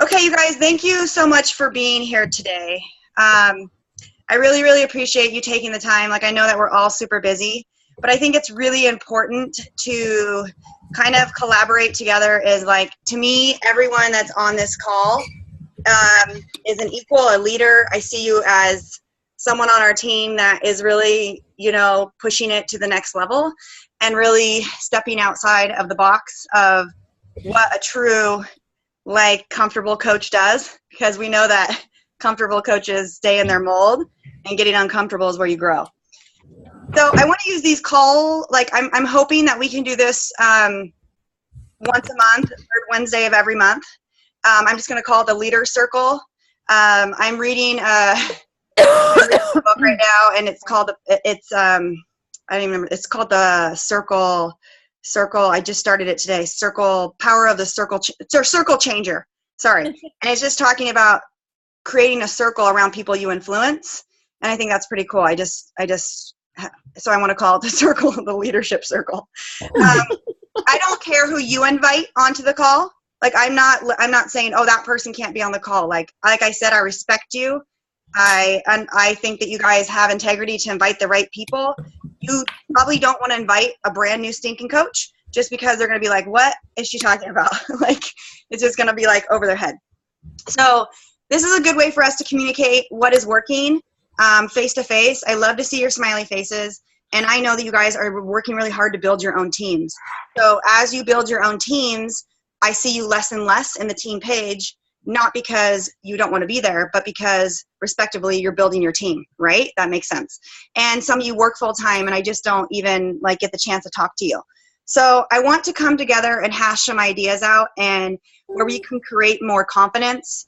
Okay, you guys, thank you so much for being here today. I really, really appreciate you taking the time. Like, I know that we're all super busy, but I think it's really important to kind of collaborate together. Is like, to me, everyone that's on this call is an equal, a leader. I see you as someone on our team that is really, pushing it to the next level and really stepping outside of the box of what a true comfortable coach does, because we know that comfortable coaches stay in their mold and getting uncomfortable is where you grow. So I want to use these I'm hoping that we can do this once a month, third Wednesday of every month. I'm just going to call it the Leader Circle. I'm reading a book right now, and it's called I don't even remember. It's called the Circle. I just started it today. Power of the Circle. Circle Changer. Sorry, and it's just talking about creating a circle around people you influence, and I think that's pretty cool. So I want to call it the circle, the leadership circle. I don't care who you invite onto the call. Like, I'm not saying, oh, that person can't be on the call. Like I said, I respect you. I think that you guys have integrity to invite the right people. You probably don't want to invite a brand new stinking coach just because they're going to be like, what is she talking about? Like, it's just going to be like over their head. So this is a good way for us to communicate what is working face to face. I love to see your smiley faces. And I know that you guys are working really hard to build your own teams. So as you build your own teams, I see you less and less in the team page, not because you don't want to be there, but because respectively you're building your team, right? That makes sense. And some of you work full time, and I just don't even get the chance to talk to you. So I want to come together and hash some ideas out, and where we can create more confidence,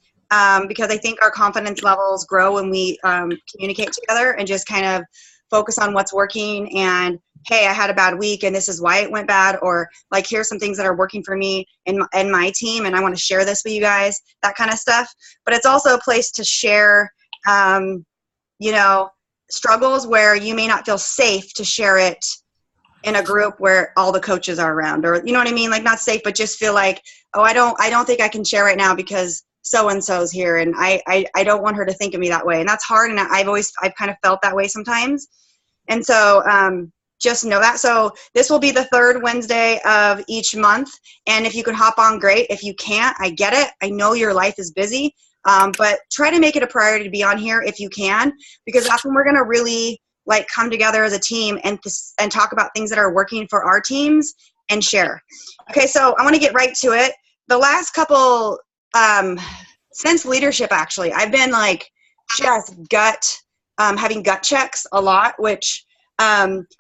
because I think our confidence levels grow when we communicate together and just kind of focus on what's working. And hey, I had a bad week and this is why it went bad, or like, here's some things that are working for me and my team, and I want to share this with you guys, that kind of stuff. But it's also a place to share struggles where you may not feel safe to share it in a group where all the coaches are around, or you know what I mean, like not safe, but just feel like, oh, I don't think I can share right now because so and so's here, and I don't want her to think of me that way. And that's hard, and I've kind of felt that way sometimes. And so just know that. So this will be the third Wednesday of each month, and if you can hop on, great. If you can't, I get it. I know your life is busy, but try to make it a priority to be on here if you can, because that's when we're going to really come together as a team and talk about things that are working for our teams and share. Okay, so I want to get right to it. The last couple, since leadership, actually, I've been just having gut checks a lot, which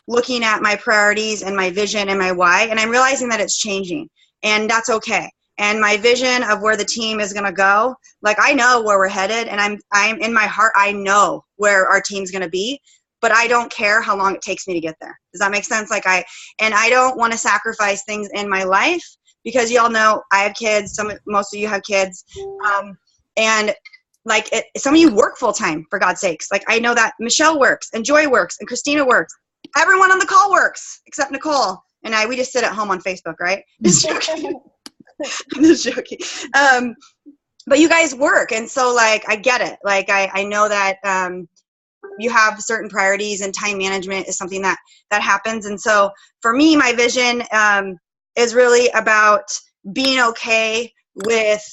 looking at my priorities and my vision and my why, and I'm realizing that it's changing, and that's okay. And my vision of where the team is going to go, I know where we're headed, and I'm in my heart, I know where our team's going to be, but I don't care how long it takes me to get there. Does that make sense? I don't want to sacrifice things in my life, because y'all know I have kids. Most of you have kids, and some of you work full time, for God's sakes. I know that Michelle works, and Joy works, and Christina works. Everyone on the call works except Nicole and I. We just sit at home on Facebook, right? Just joking. I'm just joking. But you guys work, and so I get it. I know that you have certain priorities, and time management is something that happens. And so for me, my vision is really about being okay with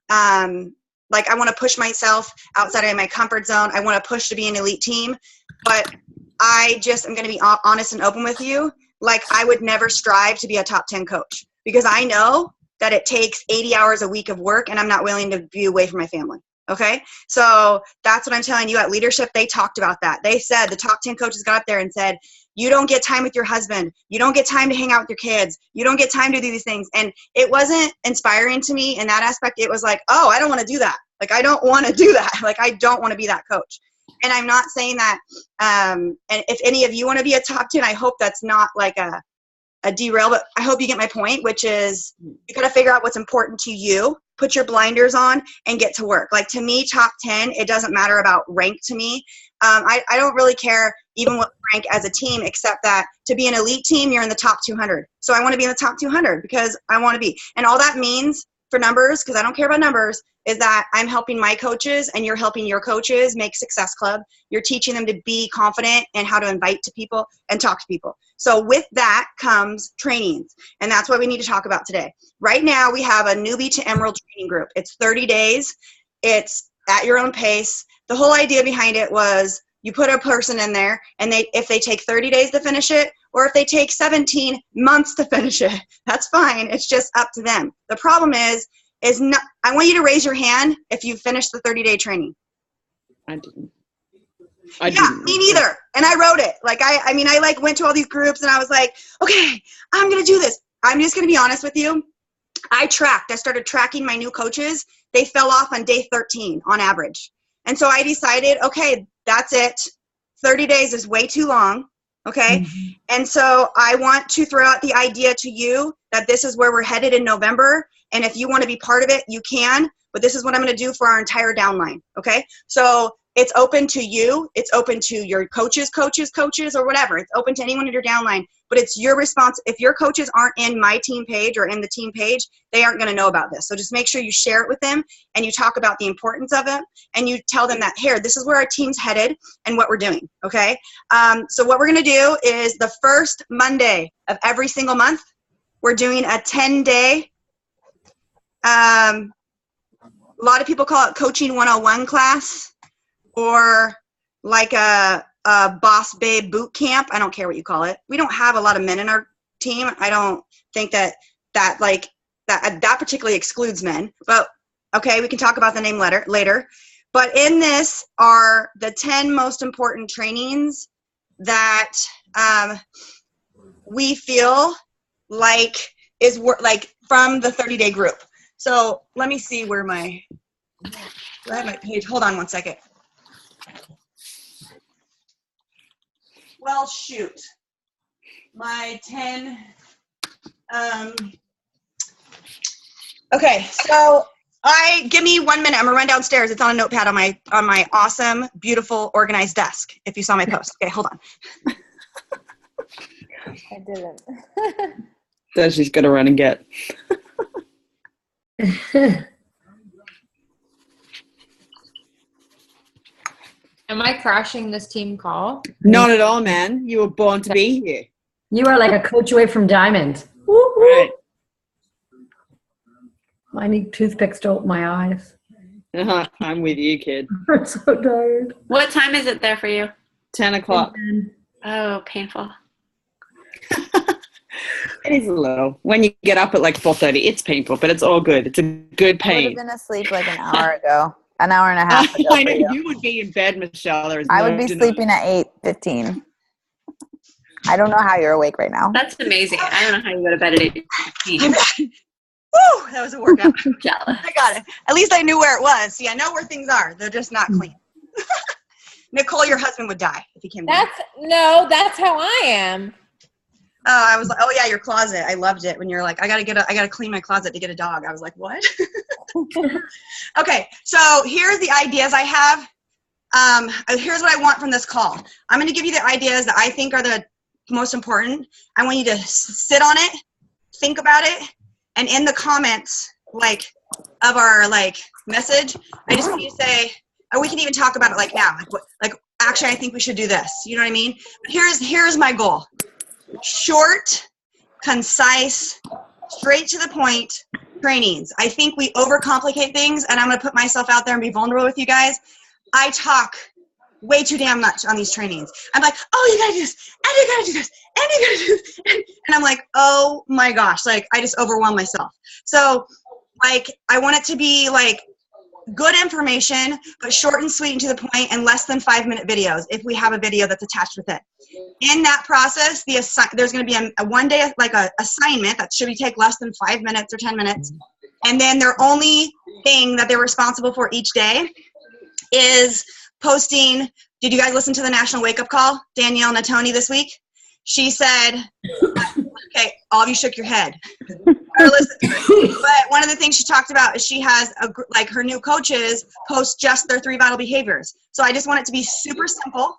I want to push myself outside of my comfort zone. I want to push to be an elite team, but I'm going to be honest and open with you. I would never strive to be a top 10 coach, because I know that it takes 80 hours a week of work, and I'm not willing to be away from my family. Okay. So that's what I'm telling you. At leadership, they talked about that. They said, the top 10 coaches got up there and said, you don't get time with your husband. You don't get time to hang out with your kids. You don't get time to do these things. And it wasn't inspiring to me in that aspect. It was oh, I don't want to do that. I don't want to do that. I don't want to be that coach. And I'm not saying that, and if any of you want to be a top 10, I hope that's not a derail, but I hope you get my point, which is you got to figure out what's important to you, put your blinders on, and get to work. To me, top 10, it doesn't matter about rank to me. I don't really care even what rank as a team, except that to be an elite team, you're in the top 200. So I want to be in the top 200 because I want to be. And all that means for numbers, because I don't care about numbers, is that I'm helping my coaches and you're helping your coaches make Success Club. You're teaching them to be confident and how to invite to people and talk to people. So with that comes trainings, and that's what we need to talk about today. Right now we have a newbie to Emerald training group. It's 30 days. It's at your own pace. The whole idea behind it was you put a person in there, and if they take 30 days to finish it, or if they take 17 months to finish it, that's fine. It's just up to them. The problem is not, I want you to raise your hand if you finished the 30-day training. I didn't. Me neither. And I wrote it. Like, I mean, I like went to all these groups and I was like, okay, I'm going to do this. I'm just going to be honest with you. I started tracking my new coaches. They fell off on day 13 on average. And so I decided, okay, that's it. 30 days is way too long. Okay. Mm-hmm. And so I want to throw out the idea to you that this is where we're headed in November. And if you want to be part of it, you can, but this is what I'm going to do for our entire downline. Okay. So it's open to you. It's open to your coaches, or whatever. It's open to anyone in your downline, but it's your response. If your coaches aren't in my team page or in the team page, they aren't going to know about this. So just make sure you share it with them and you talk about the importance of it and you tell them that, here, this is where our team's headed and what we're doing. Okay. So what we're going to do is the first Monday of every single month, we're doing a 10-day, a lot of people call it Coaching 101 class, or like a Boss Babe boot camp. I don't care what you call it. We don't have a lot of men in our team. I don't think that particularly excludes men, but okay, we can talk about the name later. But in this are the 10 most important trainings that we feel like is like from the 30-day group. So let me see where I have my page. Hold on one second. Well, shoot. My 10. Okay, so give me 1 minute. I'm gonna run downstairs. It's on a notepad on my awesome, beautiful, organized desk. If you saw my post. Okay, hold on. I didn't. So she's gonna run and get. Am I crashing this team call? Not at all, man. You were born to be here. You are like a coach away from diamond. Right. I need toothpicks to open my eyes. I'm with you, kid. I'm so tired. What time is it there for you? 10 o'clock. Oh, painful. It is a little. When you get up at like 4:30, it's painful, but it's all good. It's a good I would pain. have been asleep like an hour ago. An hour and a half ago. I know you would be in bed, Michelle. There is I no would be denying. sleeping at 8:15. I don't know how you're awake right now. That's amazing. I don't know how you go to bed at 8:15. Woo, that was a workout. Jealous. I got it. At least I knew where it was. See, I know where things are. They're just not clean. Nicole, your husband would die if he came down. That's how I am. I was like, oh yeah, your closet. I loved it when you're like, I gotta clean my closet to get a dog. I was like, what? Okay, so here's the ideas I have. Here's what I want from this call. I'm gonna give you the ideas that I think are the most important. I want you to sit on it, think about it, and in the comments, like, of our message, I just want you to say, or we can even talk about it like now. Actually, I think we should do this. You know what I mean? Here's my goal. Short, concise, straight to the point trainings. I think we overcomplicate things, and I'm going to put myself out there and be vulnerable with you guys. I talk way too damn much on these trainings. I'm like, oh, you got to do this, and you got to do this, and you got to do this. And I'm like, oh my gosh, I just overwhelm myself. So, I want it to be good information, but short and sweet and to the point, and less than 5-minute videos if we have a video that's attached with it. In that process, there's going to be a one-day assignment that should take less than 5 minutes or 10 minutes, and then their only thing that they're responsible for each day is posting. Did you guys listen to the National Wake Up Call, Danielle Natoni, this week? She said, okay, all of you shook your head. Listen to it. But one of the things she talked about is she has her new coaches post just their 3 vital behaviors. So I just want it to be super simple,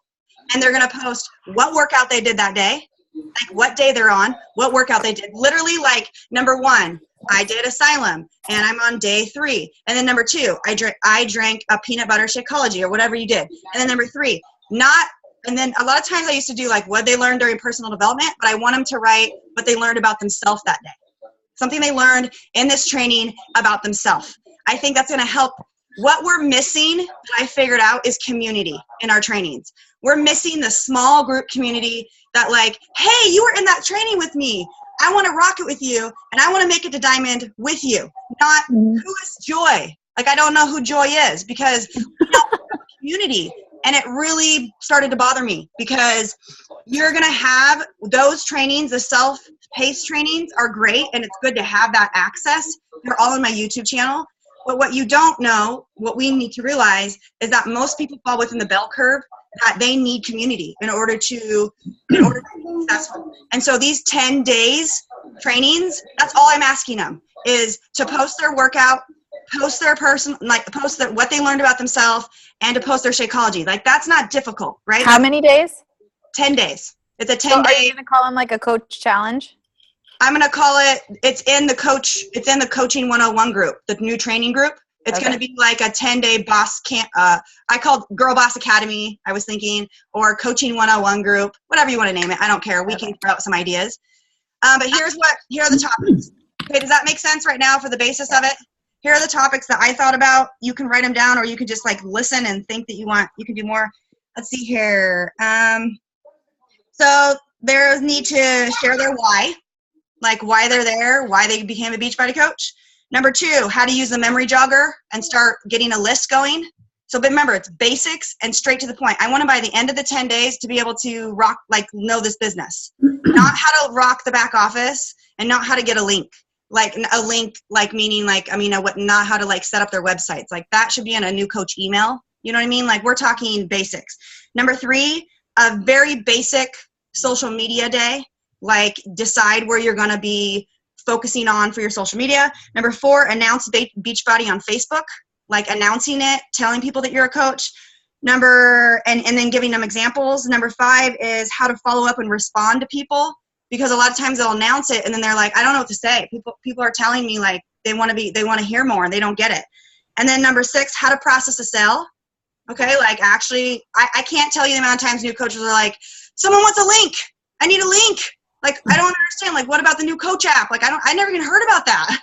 and they're going to post what workout they did that day, like what day they're on, what workout they did. Literally, like number 1, I did Asylum, and I'm on day 3. And then number 2, I drank a peanut butter Shakeology or whatever you did. And then number 3, and then a lot of times I used to do like what they learned during personal development, but I want them to write what they learned about themselves that day. Something they learned in this training about themselves. I think that's going to help. What we're missing, that I figured out, is community in our trainings. We're missing the small group community that like, hey, you were in that training with me. I want to rock it with you, and I want to make it to Diamond with you. Not who is Joy. Like, I don't know who Joy is because we don't have a community. And it really started to bother me because you're going to have those trainings, the self-paced trainings are great, and it's good to have that access. They're all on my YouTube channel. But what you don't know, what we need to realize, is that most people fall within the bell curve, that they need community in order to be successful. And so these 10 days trainings, that's all I'm asking them, is to post their workout, post their what they learned about themselves, and to post their Shakeology. Like, that's not difficult, right? How many days? 10 days. It's a 10-day. So are you going to call them like a coach challenge? I'm going to call it, it's in the Coaching 101 group, the new training group. It's going to be like a 10-day boss camp. I called Girl Boss Academy, I was thinking, or Coaching 101 group, whatever you want to name it. I don't care. We can throw out some ideas. But here are the topics. Okay, does that make sense right now for the basis of it? Here are the topics that I thought about. You can write them down, or you can just like listen and think that you can do more. Let's see here. So there's need to share their why, like why they're there, why they became a Beachbody coach. Number 2, how to use the memory jogger and start getting a list going. So but remember, it's basics and straight to the point. I want to, by the end of the 10 days, to be able to rock, like know this business, not how to rock the back office and not how to get a link. Like a link, like meaning like, not how to like set up their websites. Like that should be in a new coach email. You know what I mean? Like we're talking basics. Number 3, a very basic social media day. Like decide where you're going to be focusing on for your social media. Number 4, announce Beachbody on Facebook, like announcing it, telling people that you're a coach. And then giving them examples. Number 5 is how to follow up and respond to people, because a lot of times they'll announce it and then they're like, I don't know what to say. People are telling me like they want to hear more and they don't get it. And then number 6, how to process a sale. Okay, like actually, I can't tell you the amount of times new coaches are like, someone wants a link. I need a link. Like, I don't understand. Like, what about the new coach app? Like, I never even heard about that.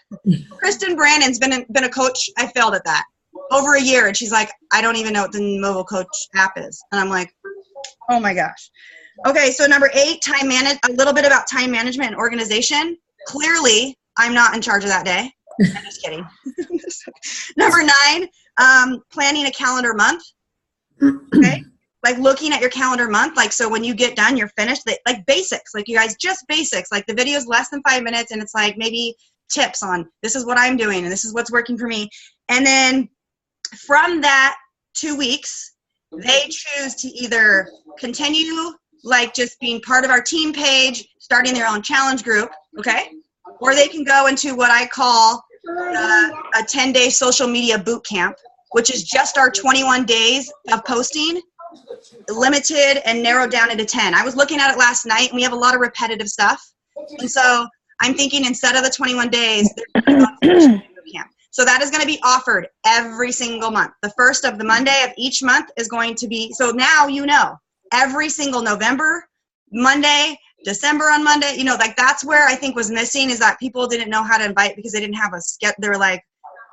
Kristen Brandon's been a coach. I failed at that over a year. And she's like, I don't even know what the mobile coach app is. And I'm like, oh my gosh. Okay. So number 8, a little bit about time management and organization. Clearly I'm not in charge of that day. I'm just kidding. Number 9, planning a calendar month. Okay. Like looking at your calendar month, like, so when you get done, you're finished, like basics, like you guys, just basics, like the video is less than 5 minutes and it's like maybe tips on this is what I'm doing and this is what's working for me. And then from that 2 weeks, they choose to either continue like just being part of our team page, starting their own challenge group, okay? Or they can go into what I call a 10-day social media boot camp, which is just our 21 days of posting, limited and narrowed down into 10. I was looking at it last night and we have a lot of repetitive stuff. And so I'm thinking instead of the 21 days, there's a boot camp. So that is going to be offered every single month. The first of the Monday of each month is going to be, so now you know, every single November, Monday, December on Monday, like that's where I think was missing, is that people didn't know how to invite because they didn't have a sketch. They were like,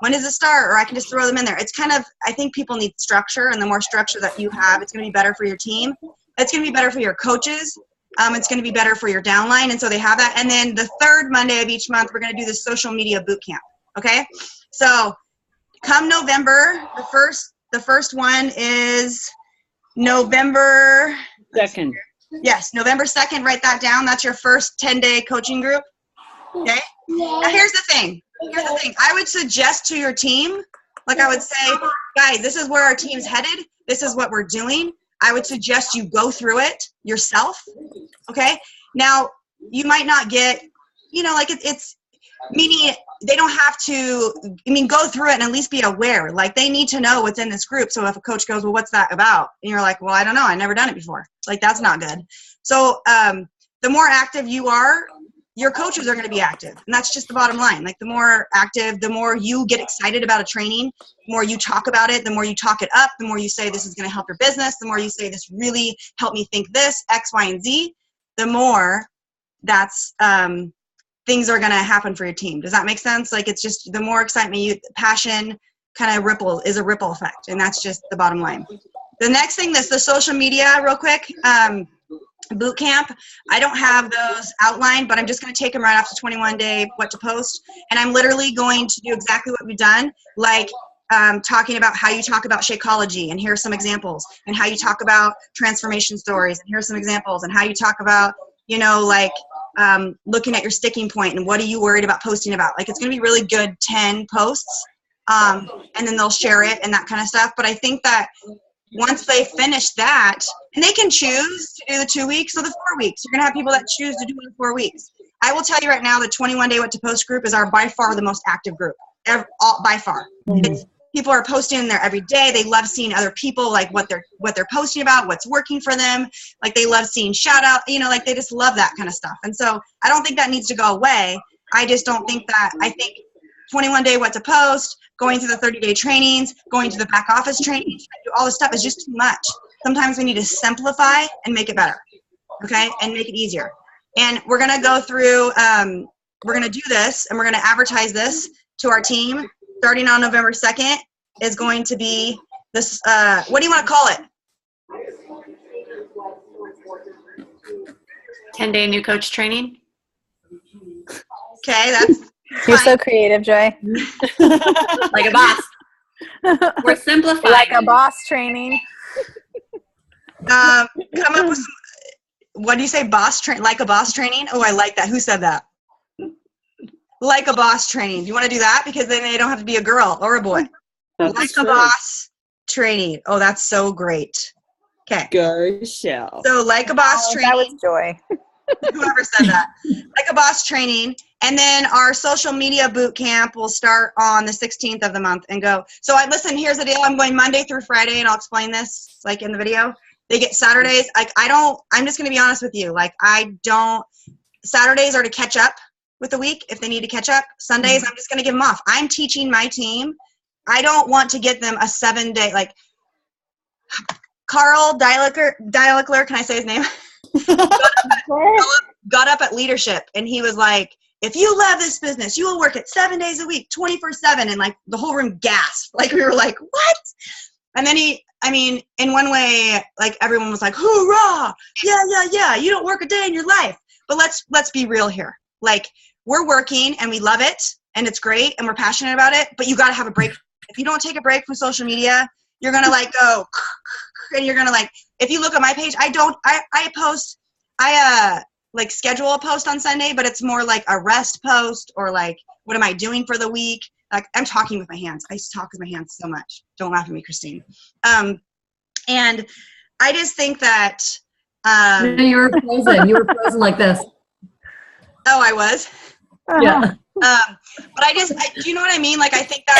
when does it start? Or I can just throw them in there. It's kind of, I think people need structure, and the more structure that you have, it's going to be better for your team. It's going to be better for your coaches. It's going to be better for your downline. And so they have that. And then the third Monday of each month, we're going to do the social media boot camp. Okay. So come November, the first one is November 2nd. Yes, November 2nd, write that down. That's your first 10-day coaching group. Okay. Now here's the thing. I would suggest to your team, like I would say, guys, this is where our team's headed. This is what we're doing. I would suggest you go through it yourself. Okay. Now you might not get, it's meaning they don't have to, go through it and at least be aware. Like they need to know what's in this group. So if a coach goes, well, what's that about? And you're like, well, I don't know. I've never done it before. Like that's not good. So the more active you are, your coaches are going to be active. And that's just the bottom line. Like the more active, the more you get excited about a training, the more you talk about it, the more you talk it up, the more you say this is going to help your business, the more you say this really helped me think this, X, Y, and Z, the more that's things are going to happen for your team. Does that make sense? Like it's just the more excitement, passion kind of is a ripple effect. And that's just the bottom line. The next thing, the social media real quick. Boot camp. I don't have those outlined, but I'm just going to take them right off the 21-day what to post. And I'm literally going to do exactly what we've done, like talking about how you talk about Shakeology, and here are some examples, and how you talk about transformation stories, and here are some examples, and how you talk about, like looking at your sticking point and what are you worried about posting about. Like it's going to be really good 10 posts, and then they'll share it and that kind of stuff. But I think that once they finish that, and they can choose to do the 2 weeks or the 4 weeks. You're going to have people that choose to do it in 4 weeks. I will tell you right now, the 21-day what to post group is by far the most active group, by far. People are posting in there every day. They love seeing other people, like what they're posting about, what's working for them. Like they love seeing shout out, like they just love that kind of stuff. And so I don't think that needs to go away. I just don't think that, I think 21-day what to post, going through the 30-day trainings, going to the back office trainings, all this stuff is just too much. Sometimes we need to simplify and make it better, okay, and make it easier. And we're going to go through, we're going to do this, and we're going to advertise this to our team. Starting on November 2nd is going to be this, what do you want to call it? 10-day new coach training. Okay, that's You're fine. so creative, Joy. Like a boss. We're simplifying. Like a boss training. Come up with some, what do you say, like a boss training? Oh, I like that. Who said that? Like a boss training. Do you want to do that? Because then they don't have to be a girl or a boy. Like a boss training. Oh, that's so great. Okay. Go, Shell. So like a boss That was training. Joy. Whoever said that. Like a boss training. And then our social media boot camp will start on the 16th of the month and go. So listen, here's the deal. I'm going Monday through Friday, and I'll explain this like in the video. They get Saturdays. Like I'm just going to be honest with you. Like Saturdays are to catch up with the week if they need to catch up. Sundays, I'm just going to give them off. I'm teaching my team. I don't want to get them a 7-day, like Carl Dialecler, can I say his name? got up at leadership, and he was like, if you love this business, you will work it 7 days a week, 24/7. And like the whole room gasped. Like we were like, what? And then in one way, like everyone was like, hoorah, yeah. You don't work a day in your life. But let's be real here. Like we're working and we love it and it's great and we're passionate about it, but you got to have a break. If you don't take a break from social media, you're going to like go, and you're going to like, if you look at my page, I like schedule a post on Sunday, but it's more like a rest post or like, what am I doing for the week? Like I'm talking with my hands. I used to talk with my hands so much. Don't laugh at me, Christine. And I just think that, You were frozen like this. oh, I was. Yeah. But do you know what I mean? Like, I think that,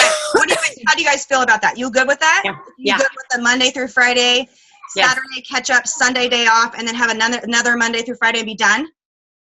how do you guys feel about that? You good with that? Yeah. You good with the Monday through Friday, Yes. Saturday catch up, Sunday day off, and then have another Monday through Friday and be done?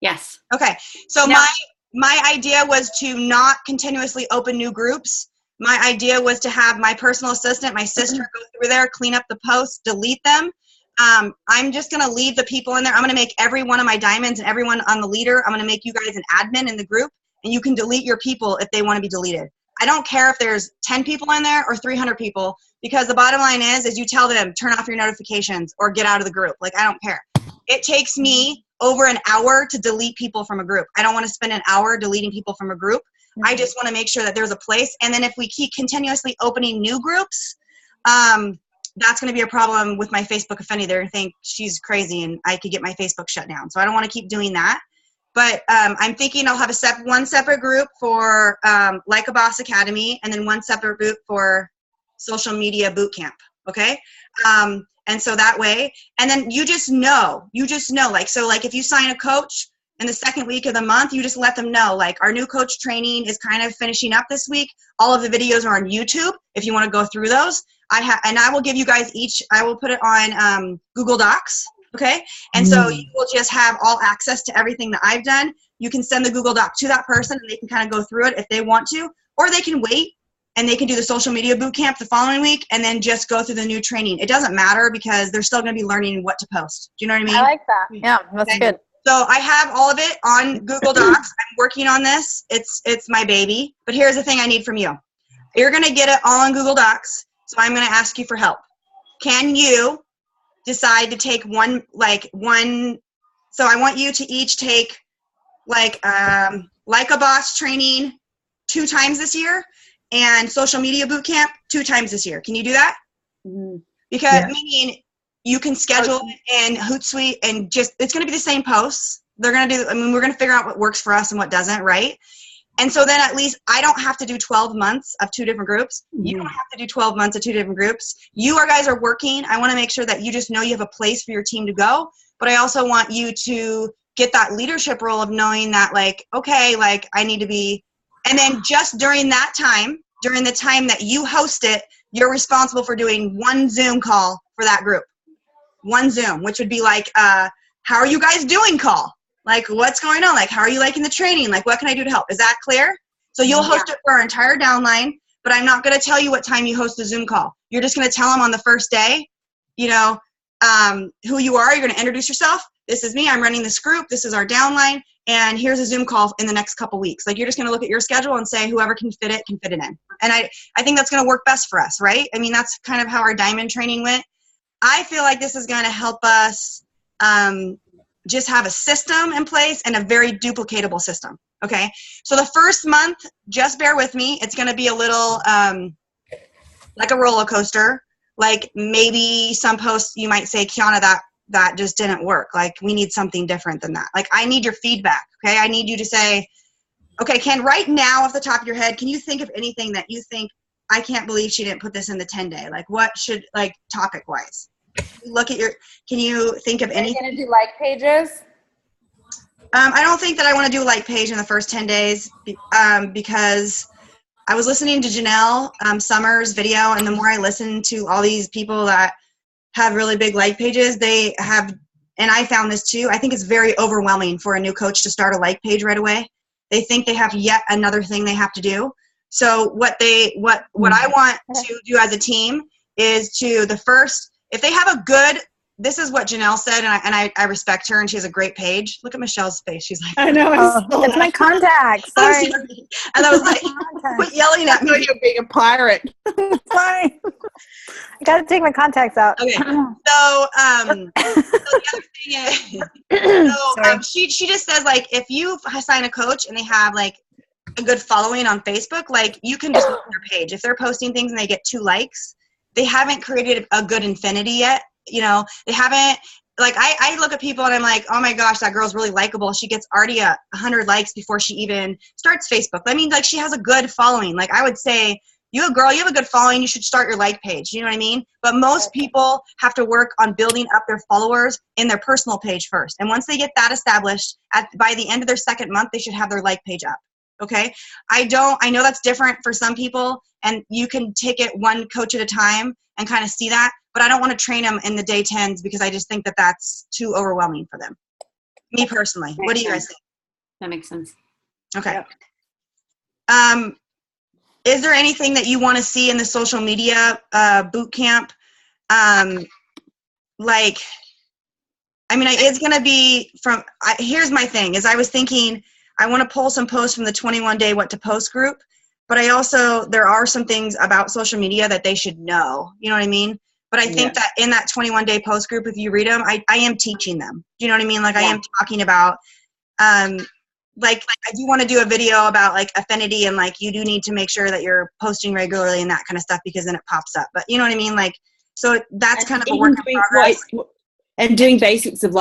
Yes. Okay. So Yeah. my idea was to not continuously open new groups. My idea was to have my personal assistant, my sister, go through there, clean up the posts, delete them. I'm just going to leave the people in there. I'm going to make every one of my diamonds and everyone on the leader. I'm going to make you guys an admin in the group, and you can delete your people if they want to be deleted. I don't care if there's 10 people in there or 300 people, because the bottom line is you tell them, turn off your notifications or get out of the group. Like, I don't care. It takes me over an hour to delete people from a group. I don't want to spend an hour deleting people from a group. I just want to make sure that there's a place. And then if we keep continuously opening new groups, that's going to be a problem with my Facebook. If any, they're going to think she's crazy and I could get my Facebook shut down. So I don't want to keep doing that. But I'm thinking I'll have one separate group for Like a Boss Academy, and then one separate group for Social Media Boot Camp. Okay. And so that way, and then you just know, like, so like if you sign a coach in the second week of the month, you just let them know, like, our new coach training is kind of finishing up this week. All of the videos are on YouTube if you want to go through those. And I will give you guys I will put it on Google Docs, Okay. And so you will just have all access to everything that I've done. You can send the Google Doc to that person and they can kind of go through it if they want to, or they can wait and they can do the social media boot camp the following week and then just go through the new training. It doesn't matter because they're still going to be learning what to post. Do you know what I mean? I like that. Yeah, that's Okay. good. So I have all of it on Google Docs. I'm working on this. It's my baby. But here's the thing I need from you. You're going to get it all on Google Docs. So I'm going to ask you for help. Can you decide to take one, so I want you to each take like a boss training 2 times this year and social media boot camp 2 times this year. Can you do that? Mhm. Because meaning you can schedule it in Hootsuite and just, it's going to be the same posts. They're going to do, we're going to figure out what works for us and what doesn't, right? And so then at least I don't have to do 12 months of 2 different groups. You don't have to do 12 months of 2 different groups. You guys are working. I want to make sure that you just know you have a place for your team to go. But I also want you to get that leadership role of knowing that okay, I need to be, and then just during that time, during the time that you host it, you're responsible for doing 1 Zoom call for that group. 1 Zoom, which would be how are you guys doing call? What's going on? How are you liking the training? What can I do to help? Is that clear? So you'll host it for our entire downline, but I'm not going to tell you what time you host the Zoom call. You're just going to tell them on the first day, who you are. You're going to introduce yourself. This is me. I'm running this group. This is our downline. And here's a Zoom call in the next couple weeks. You're just going to look at your schedule and say whoever can fit it in. And I think that's going to work best for us, right? I mean, that's kind of how our diamond training went. I feel like this is going to help us just have a system in place and a very duplicatable system. Okay. So the first month, just bear with me. It's going to be a little like a roller coaster. Maybe some posts you might say, Kiana, that just didn't work. We need something different than that. I need your feedback. Okay. I need you to say, okay, Ken, right now off the top of your head, can you think of anything that you think, I can't believe she didn't put this in the 10-day? What should, topic wise? Can you think of anything? Are you going to do pages? I don't think that I want to do a page in the first 10 days because I was listening to Janelle Summers' video, and the more I listen to all these people that have really big pages, they have, and I found this too, I think it's very overwhelming for a new coach to start a page right away. They think they have yet another thing they have to do. So what I want to do as a team is if they have a good, this is what Janelle said, and I respect her, and she has a great page. Look at Michelle's face. She's like, I know. It's my contacts. Sorry. And I was like, quit yelling at I thought me. you were being a pirate. Sorry. I got to take my contacts out. Okay. So the other thing is, she just says if you sign a coach and they have a good following on Facebook, you can just look at their page. If they're posting things and they get 2 likes, they haven't created a good infinity yet. They haven't, I look at people and I'm like, oh my gosh, that girl's really likable. She gets already 100 likes before she even starts Facebook. That means she has a good following. I would say, you have a good following, you should start your page. You know what I mean? But most people have to work on building up their followers in their personal page first. And once they get that established, by the end of their 2nd month, they should have their page up. Okay. I know that's different for some people, and you can take it one coach at a time and kind of see that, but I don't want to train them in the day 10s because I just think that that's too overwhelming for them. Me personally. What do you guys think? That makes sense. Okay. Is there anything that you want to see in the social media boot camp? It's going to be here's my thing is I was thinking, I want to pull some posts from the 21-day What to Post group, but there are some things about social media that they should know. You know what I mean? But I think that in that 21-day post group, if you read them, I am teaching them. Do you know what I mean? I am talking about, I do want to do a video about affinity and you do need to make sure that you're posting regularly and that kind of stuff because then it pops up. But you know what I mean? So that's kind of a work in progress. And doing basics of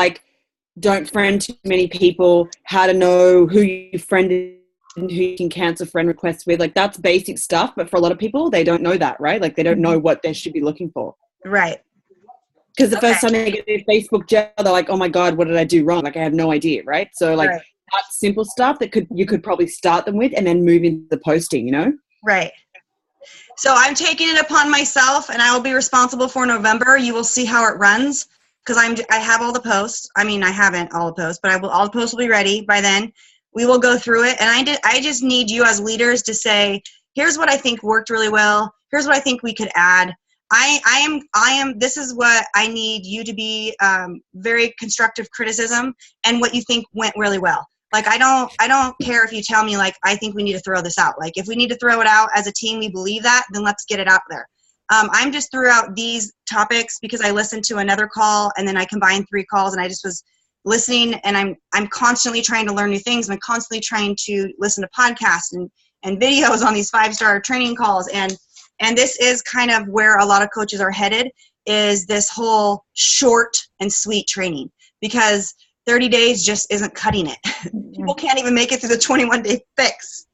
don't friend too many people, how to know who you friended and who you can cancel friend requests with. That's basic stuff, but for a lot of people, they don't know that, right? They don't know what they should be looking for. Right. Because the first time they get their Facebook jail, they're like, oh my God, what did I do wrong? I have no idea, right? So right. that simple stuff you could probably start them with and then move into the posting, Right. So I'm taking it upon myself, and I will be responsible for November. You will see how it runs. because I have all the posts. I mean, I haven't all the posts, but all the posts will be ready by then. We will go through it, and I just need you as leaders to say, here's what I think worked really well. Here's what I think we could add. I am. This is what I need you to be. Very constructive criticism and what you think went really well. Like I don't care if you tell me like I think we need to throw this out. Like if we need to throw it out as a team, we believe that, then let's get it out there. I'm just threw out these topics because I listened to another call and then I combined 3 calls and I just was listening, and I'm constantly trying to learn new things. I'm constantly trying to listen to podcasts and videos on these 5-star training calls, and this is kind of where a lot of coaches are headed, is this whole short and sweet training, because 30 days just isn't cutting it. People can't even make it through the 21-day fix.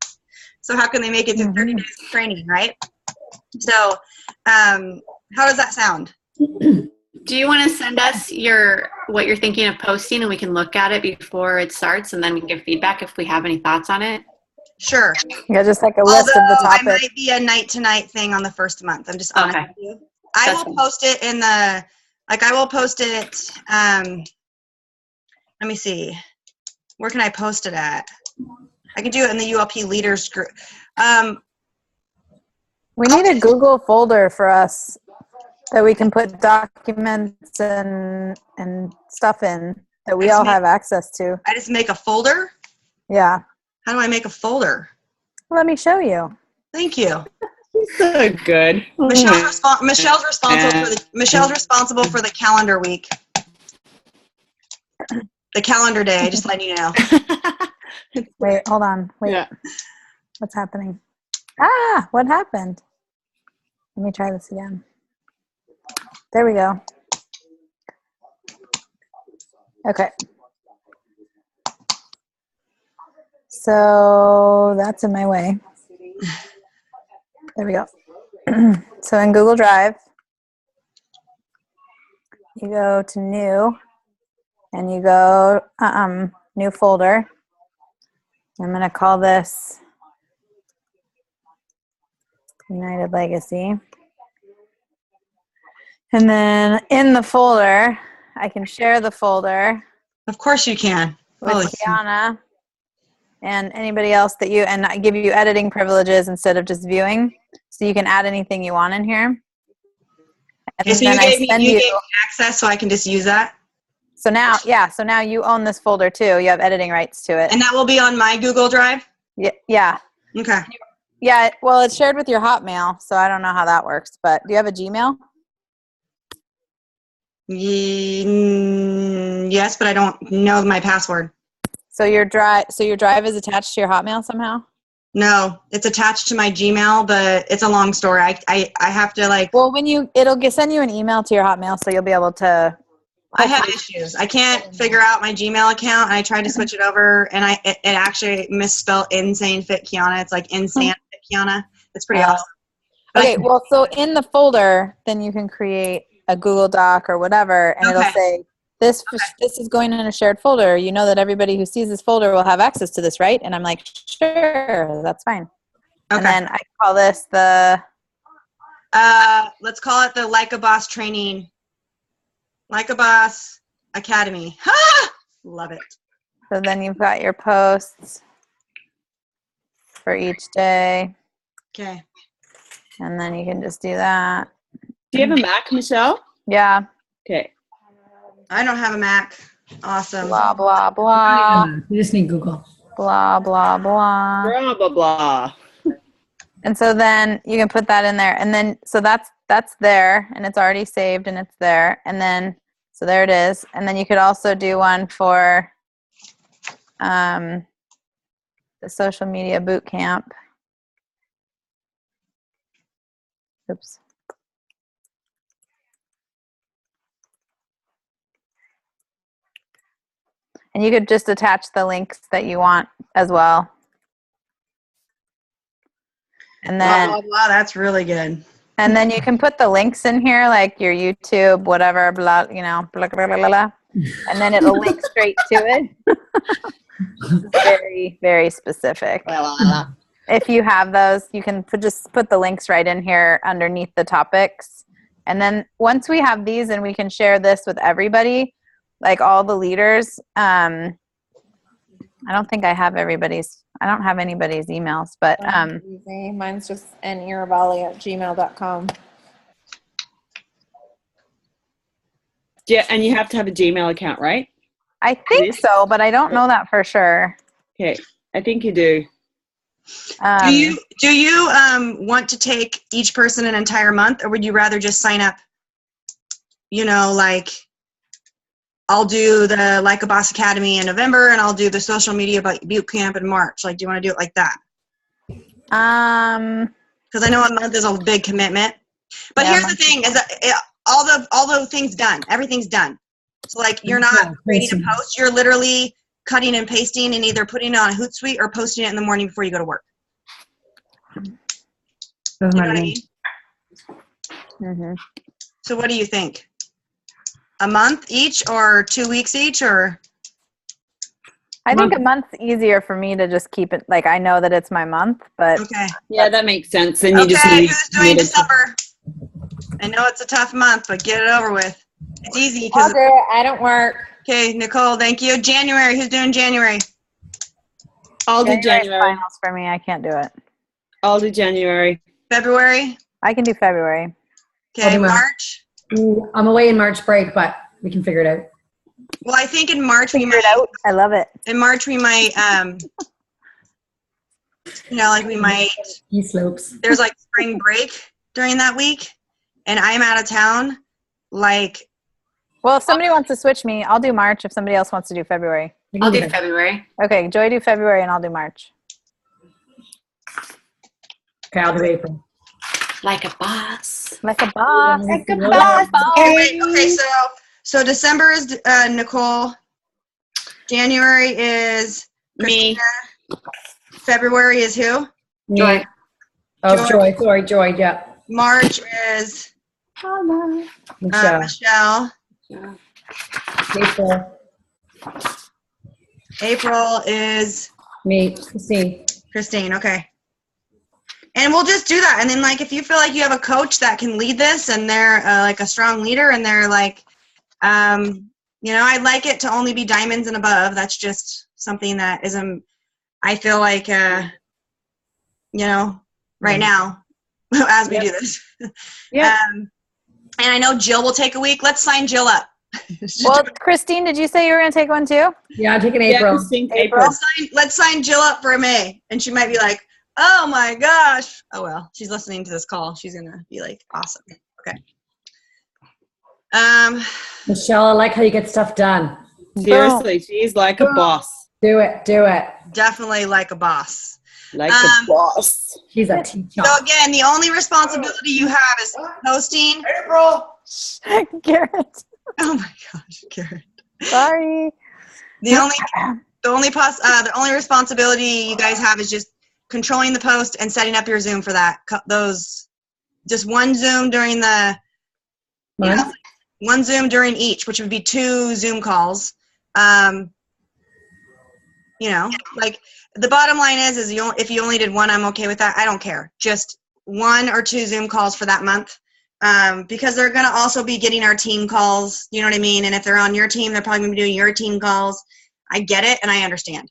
So how can they make it through 30 days of training, right? So how does that sound? Do you want to send us what you're thinking of posting, and we can look at it before it starts, and then we can give feedback if we have any thoughts on it? Sure. Yeah, just like a list of the I topics. might be a night-to-night thing on the first month. I'm just honest Okay. with you. I will post it in the, like I will post it, let me see. Where can I post it at? I can do it in the ULP leaders group. We need a Google folder for us that we can put documents and stuff in that we all have access to. I just make a folder. Yeah. How do I make a folder? Let me show you. Thank you. So good. Michelle's responsible for the calendar week. The calendar day, just letting you know. Wait, hold on. Wait. Yeah. What's happening? What happened? Let me try this again. There we go. Okay. So that's in my way. There we go. So in Google Drive, you go to new and you go new folder. I'm going to call this United Legacy. And then in the folder, I can share the folder Of course you can. with Holy Kiana and anybody else that and I give you editing privileges instead of just viewing. So you can add anything you want in here. And Okay, so then you I gave send me access so I can just use that? So now you own this folder too. You have editing rights to it. And that will be on my Google Drive? Yeah. Okay. Yeah, well, it's shared with your Hotmail, so I don't know how that works. But do you have a Gmail? Yes, but I don't know my password. So your drive is attached to your Hotmail somehow? No, it's attached to my Gmail, but it's a long story. I have to like. Well, it'll send you an email to your Hotmail, so you'll be able to. I have issues. I can't figure out my Gmail account, and I tried to switch it over, and it actually misspelled Insane Fit Kiana. It's like Insane Fit Kiana. It's pretty awesome. But Okay, well, so in the folder, then you can create a Google Doc or whatever, and it'll say, this is going in a shared folder. You know that everybody who sees this folder will have access to this, right? And I'm like, sure, that's fine. Okay. And then I call this the... let's call it the Like a Boss training. Like a Boss Academy. Love it. So then you've got your posts for each day. Okay. And then you can just do that. Do you have a Mac, Michelle? Yeah. Okay. I don't have a Mac. Awesome. Blah, blah, blah. You just need Google. Blah, blah, blah. Blah, blah, blah. And so then you can put that in there. And then, so that's there, and it's already saved, and it's there. And then, so there it is. And then you could also do one for the social media boot camp. Oops. And you could just attach the links that you want as well. And then, Wow, that's really good. and then you can put the links in here, like your YouTube, whatever, blah, blah, blah, blah, blah, and then it'll link straight to it. Very, very specific. If you have those, you can just put the links right in here underneath the topics. And then once we have these and we can share this with everybody, like all the leaders, I don't think I have anybody's emails, but Easy. Mine's just nirabali@gmail.com. Yeah, and you have to have a Gmail account, right? I think so, but I don't know that for sure. Okay, I think you do. Do you want to take each person an entire month, or would you rather just sign up? You know, like I'll do the Like a Boss Academy in November, and I'll do the social media boot camp in March. Like, do you want to do it like that? Because I know a month is a big commitment. But Yeah, here's the thing: is that all the things done, everything's done. So like, you're not ready to post. You're literally cutting and pasting and either putting it on Hootsuite or posting it in the morning before you go to work. Doesn't You know matter what to I me. mean? Mhm. So what do you think? A month each or 2 weeks each, or? I think a month's easier for me to just keep it, like I know that it's my month, but Okay. Yeah, that makes sense. And you just Okay, need, who's doing needed to- December? I know it's a tough month, but get it over with. It's easy I'll because, do it. I don't work. okay, Nicole, thank you. January, who's doing January? I'll do January's January. finals for me. I can't do it. I'll do January. February? I can do February. Okay, I'll do March? Ooh, I'm away in March break, but we can figure it out. Well, I think in March we Figure it might, out. I love it. in March we might, you know, like we might, Ski slopes. there's like spring break during that week, and I'm out of town. Like, Well, if somebody wants to switch me, I'll do March. If somebody else wants to do February. We I'll can do that. February. Okay, Joy do February and I'll do March. Okay, I'll do April. Like a boss. Like a boss. Like a boss. okay, wait, okay, so December is Nicole. January is Me. February is who? Joy. Oh, Joy. Joy, yeah. March is Michelle. Michelle. April. April is Me. Christine. Christine. Okay. And we'll just do that. And then, like, if you feel like you have a coach that can lead this and they're like a strong leader and they're like, you know, I'd like it to only be diamonds and above. That's just something that isn't, I feel like, you know, right now as we do this. Yeah. And I know Jill will take a week. Let's sign Jill up. Well, Christine, did you say you were going to take one too? Yeah, I'm taking Yeah, April. Christine, April. April. Let's sign Jill up for May. And she might be like, oh my gosh. Oh, well, she's listening to this call. She's going to be like, awesome. Okay. Michelle, I like how you get stuff done. Seriously, she's like a boss. Do it. Do it. Definitely like a boss. Like a boss. She's a teacher. So again, the only responsibility you have is posting. April. Garrett. Oh my gosh, Karen. Sorry. The only responsibility you guys have is just controlling the post and setting up your Zoom for that. Just one Zoom during the, you know, one Zoom during each, which would be 2 Zoom calls. You know, like the bottom line is if you only did one, I'm okay with that. I don't care. Just 1 or 2 Zoom calls for that month. Because they're going to also be getting our team calls, you know what I mean? And if they're on your team, they're probably going to be doing your team calls. I get it and I understand.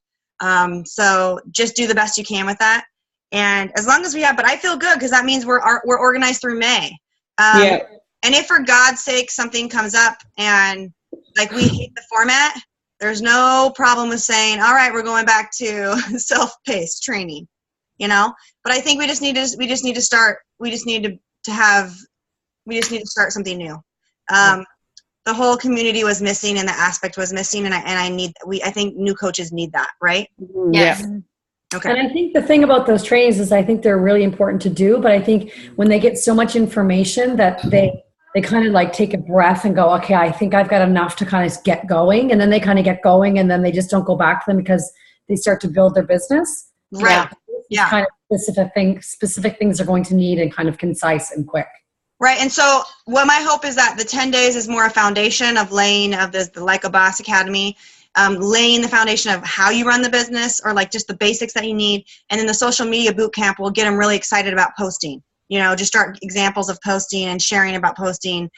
So just do the best you can with that. And as long as we have, but I feel good because that means we're organized through May. Yeah. And if for God's sake something comes up and like we hate the format, there's no problem with saying, all right, we're going back to self-paced training, you know? But I think we just need to start something new. The whole community was missing and the aspect was missing, and I think new coaches need that, right? Yes. Okay. And I think the thing about those trainings is I think they're really important to do, but I think when they get so much information that they kind of like take a breath and go, okay, I think I've got enough to kind of get going. And then they kind of get going and then they just don't go back to them because they start to build their business. Right. Yeah. Kind of specific things they're going to need and kind of concise and quick. Right. And so what my hope is that the 10 days is more a foundation of laying of the Like a Boss Academy, laying the foundation of how you run the business or like just the basics that you need. And then the social media boot camp will get them really excited about posting. just start examples of posting and sharing about posting.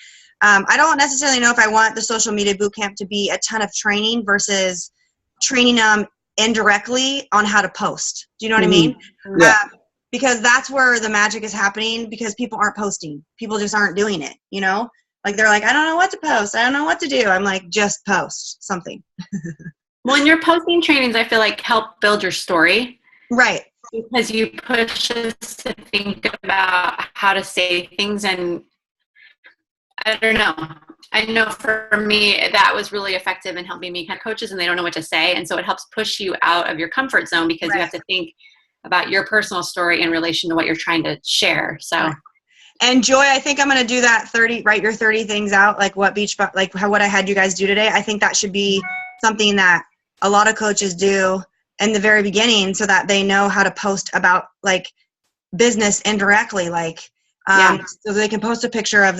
I don't necessarily know if I want the social media bootcamp to be a ton of training versus training them indirectly on how to post. Do you know what I mean? Yeah. Because that's where the magic is happening, because people aren't posting. People just aren't doing it, Like, they're like, I don't know what to post. I don't know what to do. I'm like, just post something. Well, in your posting trainings, I feel like help build your story. Right. Because you push us to think about how to say things, and I don't know. I know for me that was really effective in helping me catch coaches, and they don't know what to say, and so it helps push you out of your comfort zone because you have to think about your personal story in relation to what you're trying to share. So. And Joy, I think I'm going to do that write your 30 things out, like what I had you guys do today. I think that should be something that a lot of coaches do in the very beginning, so that they know how to post about like business indirectly, so they can post a picture of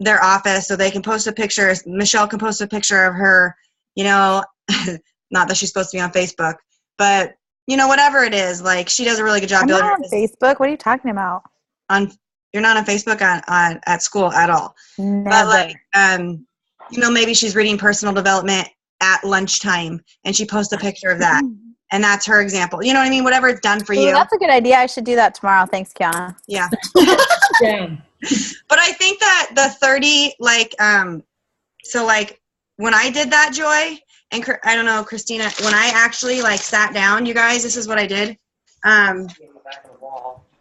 their office, so they can post a picture. Michelle can post a picture of her, not that she's supposed to be on Facebook, but whatever it is, like, she does a really good job I'm building not on Facebook. What are you talking about? You're not on Facebook at school at all. Never. But like, maybe she's reading personal development at lunchtime and she posts a picture of that. And that's her example. You know what I mean? Whatever it's done for Ooh, you. that's a good idea. I should do that tomorrow. Thanks, Kiana. Yeah. Yeah. But I think that the 30, so like when I did that, Joy, and I don't know, Christina, when I actually sat down, you guys, this is what I did.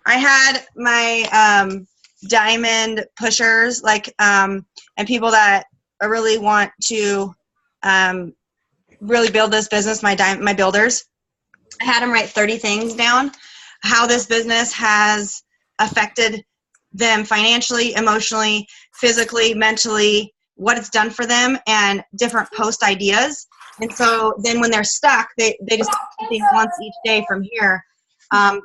I had my diamond pushers, and people that I really want to really build this business, my builders. I had them write 30 things down, how this business has affected them financially, emotionally, physically, mentally, what it's done for them, and different post ideas. And so then when they're stuck, they just think once each day from here.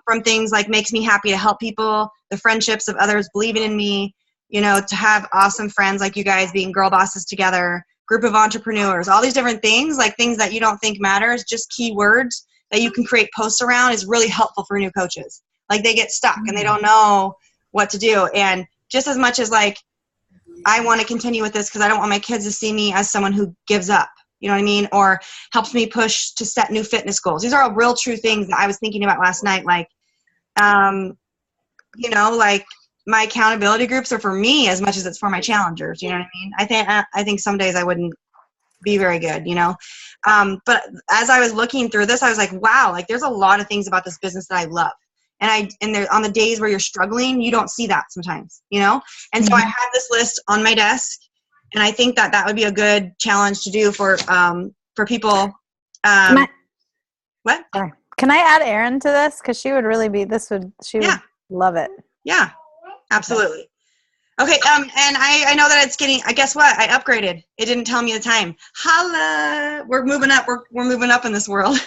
From things like makes me happy to help people, the friendships of others believing in me, to have awesome friends like you guys, being girl bosses together, group of entrepreneurs, all these different things, like things that you don't think matters, just keywords that you can create posts around, is really helpful for new coaches. Like, they get stuck and they don't know what to do. And just as much as I want to continue with this because I don't want my kids to see me as someone who gives up. You know what I mean? Or helps me push to set new fitness goals. These are all real true things that I was thinking about last night. My accountability groups are for me as much as it's for my challengers. You know what I mean? I think some days I wouldn't be very good, But as I was looking through this, I was like, wow, there's a lot of things about this business that I love. And there, on the days where you're struggling, you don't see that sometimes, And so I have this list on my desk. And I think that would be a good challenge to do for people. What? Sorry. Can I add Erin to this? Because she would really be. She would love it. Yeah, absolutely. Okay. And I know that it's getting. Guess what? I upgraded. It didn't tell me the time. Holla! We're moving up. We're moving up in this world.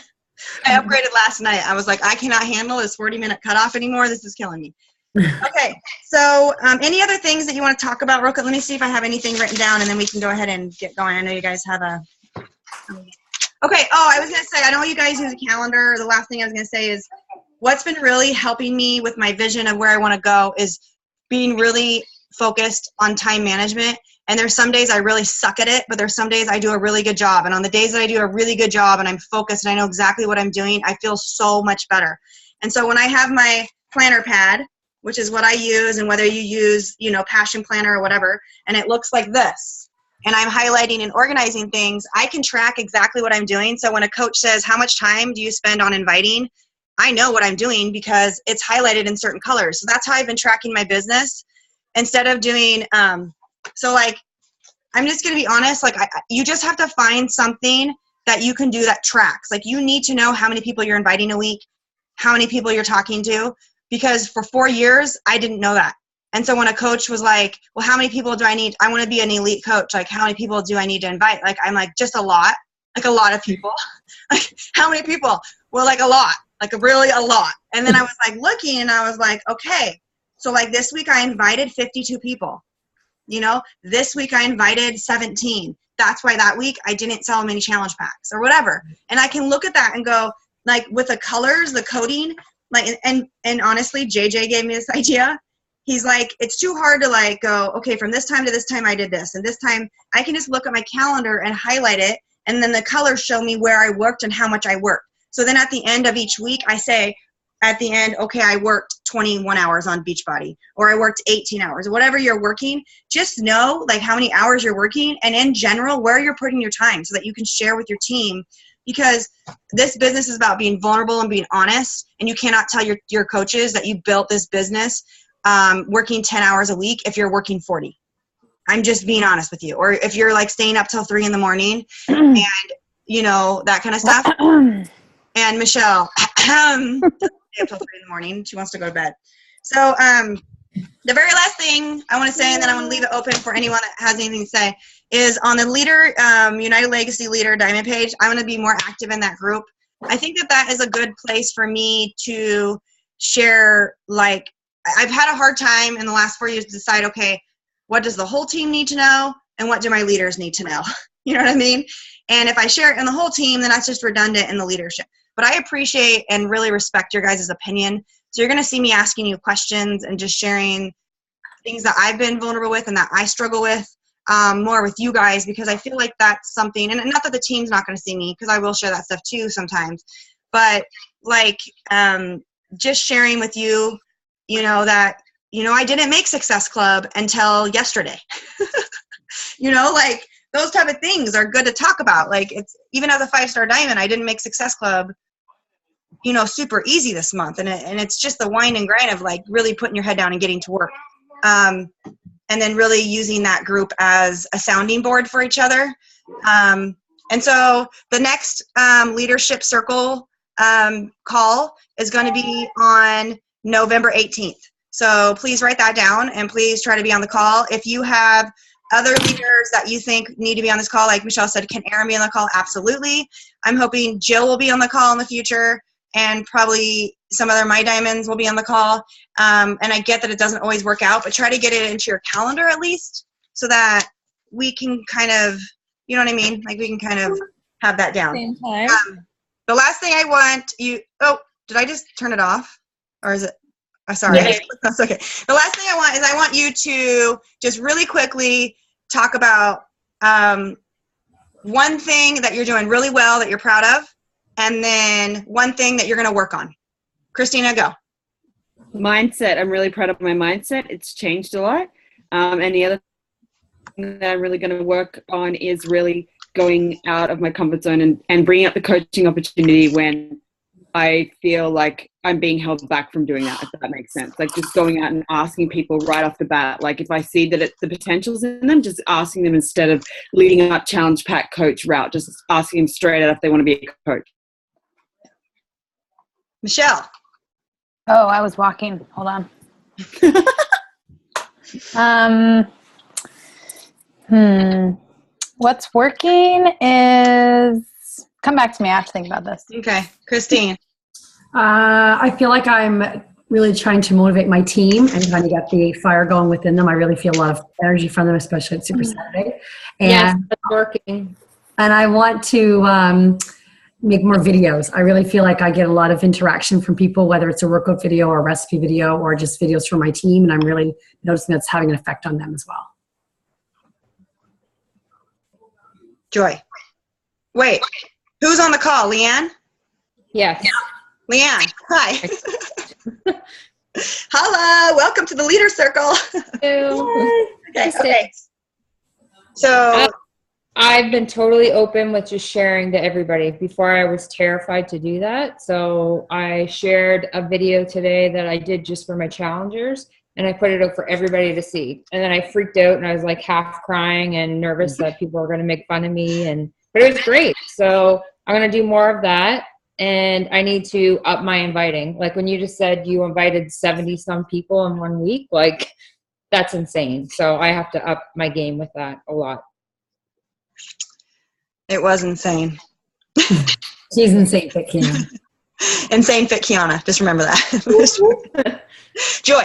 I upgraded last night. I was like, I cannot handle this 40-minute cutoff anymore. This is killing me. Okay, so any other things that you want to talk about real quick? Let me see if I have anything written down, and then we can go ahead and get going. I know you guys have okay, I was going to say, I know you guys use a calendar. The last thing I was going to say is what's been really helping me with my vision of where I want to go is being really focused on time management. And there's some days I really suck at it, but there's some days I do a really good job. And on the days that I do a really good job and I'm focused and I know exactly what I'm doing, I feel so much better. And so when I have my planner pad, which is what I use, and whether you use, Passion Planner or whatever, and it looks like this, and I'm highlighting and organizing things, I can track exactly what I'm doing. So when a coach says, how much time do you spend on inviting? I know what I'm doing because it's highlighted in certain colors. So that's how I've been tracking my business instead of doing, I'm just going to be honest, you just have to find something that you can do that tracks. You need to know how many people you're inviting a week, how many people you're talking to. Because for 4 years, I didn't know that. And so when a coach was like, well, how many people do I need? I want to be an elite coach. How many people do I need to invite? I'm like, just a lot. A lot of people. How many people? Well, a lot. Really a lot. And then I was looking and I was like, okay. So this week I invited 52 people. This week I invited 17. That's why that week I didn't sell many challenge packs or whatever. And I can look at that and go, with the colors, the coding, like, and honestly, JJ gave me this idea. He's like, it's too hard to like go, okay, from this time to this time I did this, and this time I can just look at my calendar and highlight it, and then the colors show me where I worked and how much I worked. So then at the end of each week, I say at the end, okay, I worked 21 hours on Beachbody, or I worked 18 hours, or whatever you're working. Just know like how many hours you're working, and in general, where you're putting your time, so that you can share with your team. Because this business is about being vulnerable and being honest, and you cannot tell your coaches that you built this business working 10 hours a week if you're working 40. I'm just being honest with you. Or if you're like staying up till 3 a.m. and you know, that kind of stuff. And Michelle, up till 3 a.m. She wants to go to bed. So the very last thing I want to say, and then I want to leave it open for anyone that has anything to say, is on the leader, United Legacy Leader Diamond page, I'm going to be more active in that group. I think that is a good place for me to share. Like, I've had a hard time in the last 4 years to decide, okay, what does the whole team need to know, and what do my leaders need to know? You know what I mean? And if I share it in the whole team, then that's just redundant in the leadership. But I appreciate and really respect your guys' opinion. So you're going to see me asking you questions and just sharing things that I've been vulnerable with and that I struggle with more with you guys, because I feel like that's something, and not that the team's not going to see me, because I will share that stuff too sometimes, but like just sharing with you, you know, that, you know, I didn't make Success Club until yesterday. You know, like those type of things are good to talk about. Like, it's even as a 5-star diamond, I didn't make Success Club, you know, super easy this month. And it's just the wind and grind of like really putting your head down and getting to work. And then really using that group as a sounding board for each other. And so the next leadership circle call is going to be on November 18th. So please write that down, and please try to be on the call. If you have other leaders that you think need to be on this call, like Michelle said, can Aaron be on the call? Absolutely. I'm hoping Jill will be on the call in the future, and probably some other My Diamonds will be on the call. And I get that it doesn't always work out, but try to get it into your calendar at least, so that we can kind of, you know what I mean? Like, we can kind of have that down. Same time. The last thing I want you, oh, did I just turn it off? Or is it? Oh, sorry. Yeah. That's okay. The last thing I want you to just really quickly talk about one thing that you're doing really well that you're proud of, and then one thing that you're going to work on. Christina, go. Mindset. I'm really proud of my mindset. It's changed a lot. And the other thing that I'm really going to work on is really going out of my comfort zone and bringing up the coaching opportunity when I feel like I'm being held back from doing that, if that makes sense. Like, just going out and asking people right off the bat. Like, if I see that the potential's in them, just asking them instead of leading up challenge pack coach route, just asking them straight out if they want to be a coach. Michelle. Oh, I was walking. Hold on. What's working is, come back to me. I have to think about this. Okay. Christine. I feel like I'm really trying to motivate my team and kind of get the fire going within them. I really feel a lot of energy from them, especially at Super Saturday. And, Yes, that's working. and I want to make more videos. I really feel like I get a lot of interaction from people, whether it's a workout video or a recipe video or just videos from my team. And I'm really noticing that's having an effect on them as well. Joy. Wait. Who's on the call? Leanne? Yes. Leanne. Hi. Hello. Welcome to the Leader Circle. Okay. So I've been totally open with just sharing to everybody. Before, I was terrified to do that. So I shared a video today that I did just for my challengers, and I put it up for everybody to see. And then I freaked out, and I was like half crying and nervous that people were going to make fun of me. But it was great. So I'm going to do more of that. And I need to up my inviting. Like, when you just said you invited 70 some people in 1 week, like, that's insane. So I have to up my game with that a lot. it was insane. She's insane, fit Kiana. Insane fit Kiana. Just remember that. Joy.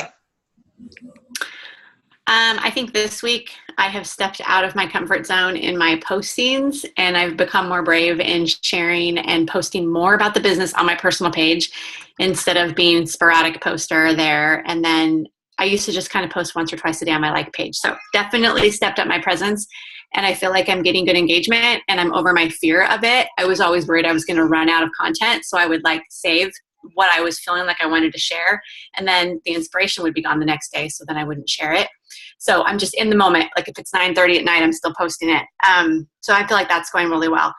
I think this week I have stepped out of my comfort zone in my postings, and I've become more brave in sharing and posting more about the business on my personal page instead of being sporadic poster there. And then I used to just kind of post once or twice a day on my like page. So definitely stepped up my presence, and I feel like I'm getting good engagement, and I'm over my fear of it. I was always worried I was going to run out of content, so I would like save what I was feeling like I wanted to share, and then the inspiration would be gone the next day, so then I wouldn't share it. So I'm just in the moment. Like if it's 9:30 at night, I'm still posting it. So I feel like that's going really well.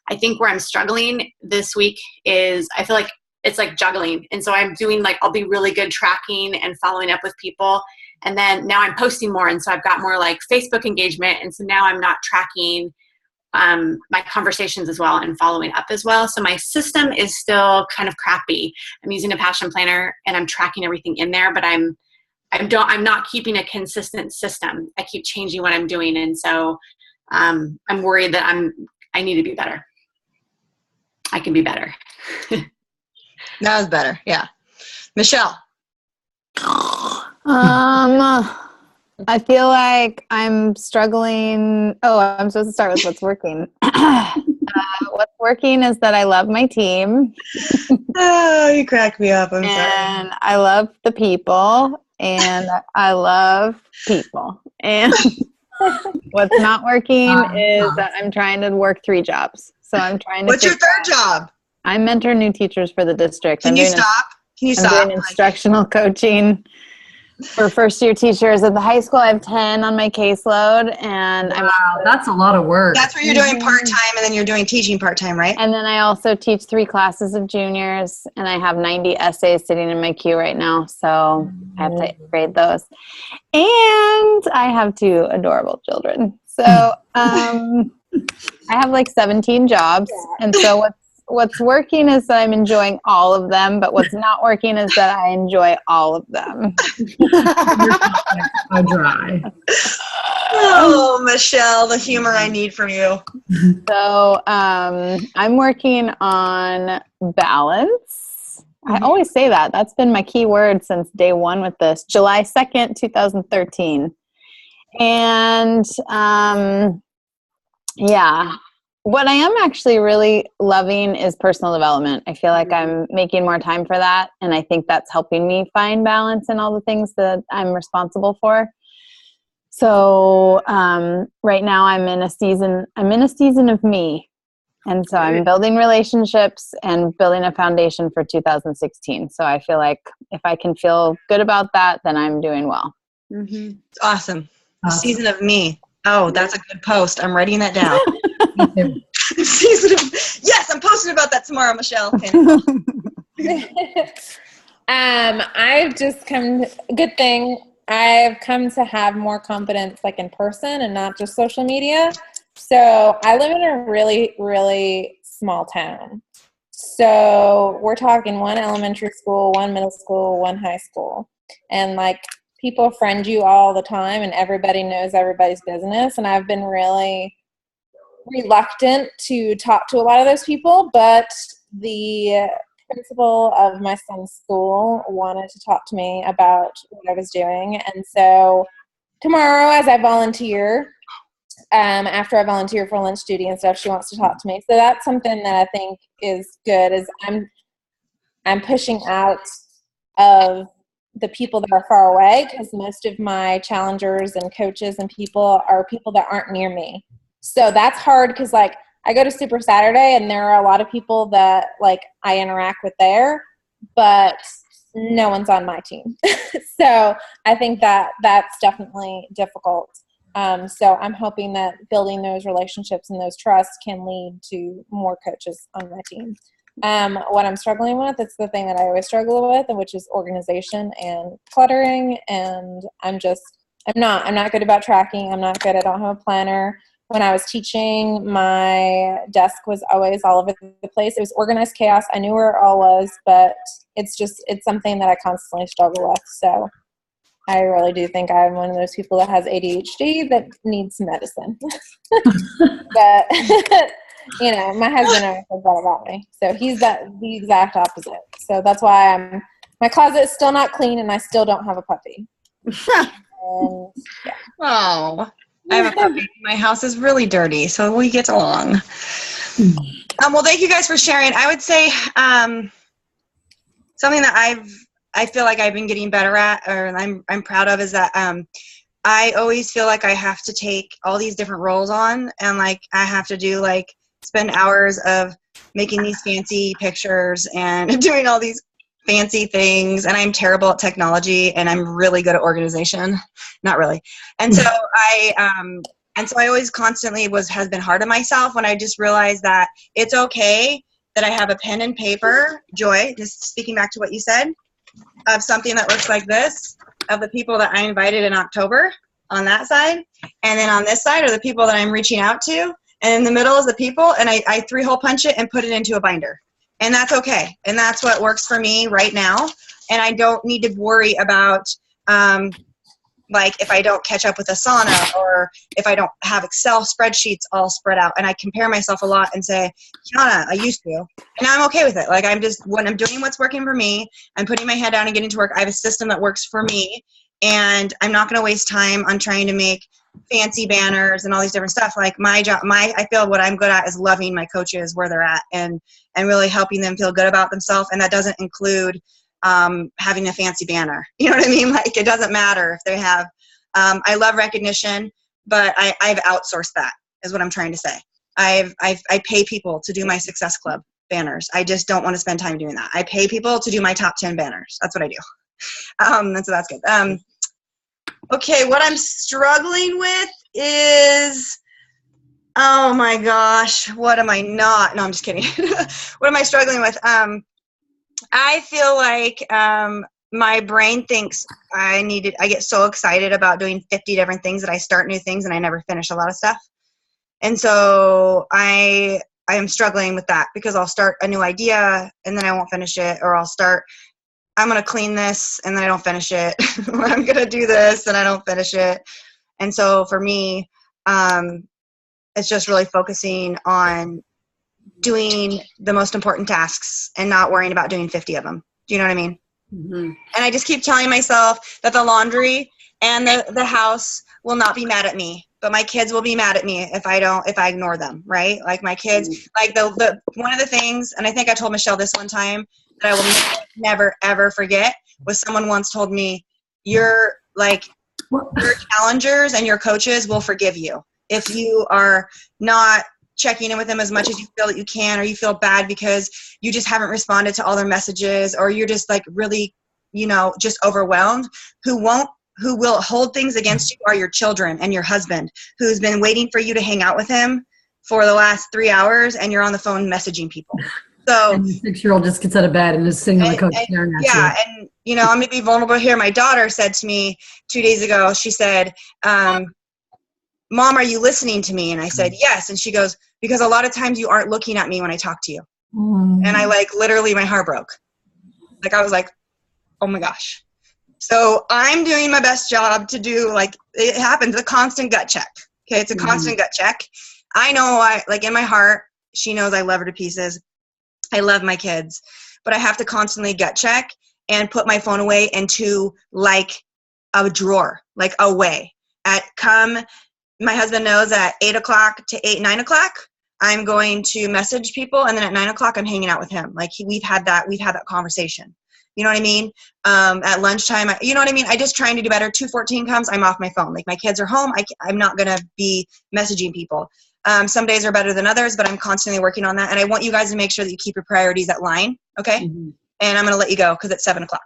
I think where I'm struggling this week is I feel like it's like juggling. And so I'm doing like, I'll be really good tracking and following up with people. And then now I'm posting more. And so I've got more like Facebook engagement. And so now I'm not tracking my conversations as well and following up as well. So my system is still kind of crappy. I'm using a passion planner and I'm tracking everything in there, but I'm not keeping a consistent system. I keep changing what I'm doing. And so I'm worried that I need to be better. I can be better. That was better. Yeah. Michelle. I feel like I'm struggling. Oh, I'm supposed to start with what's working. What's working is that I love my team. Oh, you crack me up. I'm sorry. And I love the people. And I love people. And what's not working is that I'm trying to work 3 jobs. So I'm trying to. What's your third job? I mentor new teachers for the district. Can you stop? Can you I'm stop? doing instructional coaching for first-year teachers at the high school. I have 10 on my caseload, and Wow, that's a lot of work. That's where you're doing part-time, and then you're doing teaching part-time, right? And then I also teach 3 classes of juniors, and I have 90 essays sitting in my queue right now, so I have to grade those. And I have 2 adorable children. So I have like 17 jobs, and so what's working is that I'm enjoying all of them, but what's not working is that I enjoy all of them. So dry. Oh, Michelle, the humor I need from you. So I'm working on balance. I always say that. That's been my key word since day 1 with this, July 2nd, 2013. And yeah. What I am actually really loving is personal development. I feel like I'm making more time for that, and I think that's helping me find balance in all the things that I'm responsible for. So right now I'm in a season of me. And so I'm building relationships and building a foundation for 2016. So I feel like if I can feel good about that, then I'm doing well. Mm-hmm. Awesome. A season of me. Oh, that's a good post. I'm writing that down. Season of, yes, I'm posting about that tomorrow, Michelle. I've just good thing, I've come to have more confidence like in person and not just social media. So I live in a really, really small town. So we're talking 1 elementary school, 1 middle school, 1 high school. And like people friend you all the time and everybody knows everybody's business. And I've been really reluctant to talk to a lot of those people, but the principal of my son's school wanted to talk to me about what I was doing. And so tomorrow, as I volunteer, after I volunteer for lunch duty and stuff, she wants to talk to me. So that's something that I think is good, is I'm pushing out of the people that are far away, because most of my challengers and coaches and people are people that aren't near me. So that's hard, because like I go to Super Saturday and there are a lot of people that like I interact with there, but no one's on my team. So I think that that's definitely difficult. So I'm hoping that building those relationships and those trusts can lead to more coaches on my team. What I'm struggling with, it's the thing that I always struggle with, which is organization and cluttering. And I'm not good about tracking. I don't have a planner. When I was teaching, my desk was always all over the place. It was organized chaos. I knew where it all was, but it's something that I constantly struggle with. So I really do think I'm one of those people that has ADHD that needs medicine. But, you know, my husband always says that about me. So he's the exact opposite. So that's why my closet is still not clean and I still don't have a puppy. And Oh, I have a puppy. My house is really dirty, so we get along. Well, thank you guys for sharing. I would say something that I feel like I've been getting better at, or I'm proud of, is that I always feel like I have to take all these different roles on, and like I have to do like spend hours of making these fancy pictures and doing all these fancy things, and I'm terrible at technology, and I'm really good at organization. Not really. And so I always constantly has been hard on myself when I just realized that it's okay that I have a pen and paper, Joy, just speaking back to what you said, of something that looks like this, of the people that I invited in October on that side. And then on this side are the people that I'm reaching out to. And in the middle is the people, and I 3-hole punch it and put it into a binder. And that's okay. And that's what works for me right now. And I don't need to worry about, like, if I don't catch up with Asana, or if I don't have Excel spreadsheets all spread out. And I compare myself a lot and say, Kiana, I used to. And I'm okay with it. Like, when I'm doing what's working for me, I'm putting my head down and getting to work. I have a system that works for me. And I'm not going to waste time on trying to make fancy banners and all these different stuff. Like my job, I feel what I'm good at is loving my coaches where they're at, and really helping them feel good about themselves. And that doesn't include having a fancy banner. You know what I mean? Like, it doesn't matter if they have, I love recognition, but I've outsourced that, is what I'm trying to say. I pay people to do my Success Club banners. I just don't want to spend time doing that. I pay people to do my top 10 banners. That's what I do. And so that's good. Okay, what I'm struggling with is, oh my gosh, what am I not? No, I'm just kidding. What am I struggling with? I feel like my brain thinks I get so excited about doing 50 different things that I start new things and I never finish a lot of stuff. And so I am struggling with that, because I'll start a new idea and then I won't finish it, or I'm going to clean this and then I don't finish it. I'm going to do this and I don't finish it. And so for me, it's just really focusing on doing the most important tasks and not worrying about doing 50 of them. Do you know what I mean? Mm-hmm. And I just keep telling myself that the laundry and the house will not be mad at me, but my kids will be mad at me if I ignore them, right? Like my kids, like the one of the things, and I think I told Michelle this one time, that I will never, ever forget, was someone once told me, your challengers and your coaches will forgive you if you are not checking in with them as much as you feel that you can, or you feel bad because you just haven't responded to all their messages, or you're just like really, just overwhelmed. Who will hold things against you are your children and your husband, who's been waiting for you to hang out with him for the last 3 hours, and you're on the phone messaging people. So, and the 6-year-old just gets out of bed and is sitting on the couch staring at you. Yeah, and I'm gonna be vulnerable here. My daughter said to me 2 days ago, she said, Mom, are you listening to me? And I said, yes. And she goes, because a lot of times you aren't looking at me when I talk to you. And I literally, my heart broke. Like, I was like, oh my gosh. So I'm doing my best job to do, it happens, a constant gut check. Okay, it's a constant gut check. I know, in my heart, she knows I love her to pieces. I love my kids, but I have to constantly gut check and put my phone away into a drawer, away. My husband knows at 8 o'clock to 9 o'clock, I'm going to message people, and then at 9 o'clock, I'm hanging out with him. We've had that conversation. You know what I mean? At lunchtime, you know what I mean? I just trying to do better. 2:14 comes, I'm off my phone. My kids are home. I'm not going to be messaging people. Some days are better than others, but I'm constantly working on that. And I want you guys to make sure that you keep your priorities at line. Okay. Mm-hmm. And I'm going to let you go because it's 7 o'clock.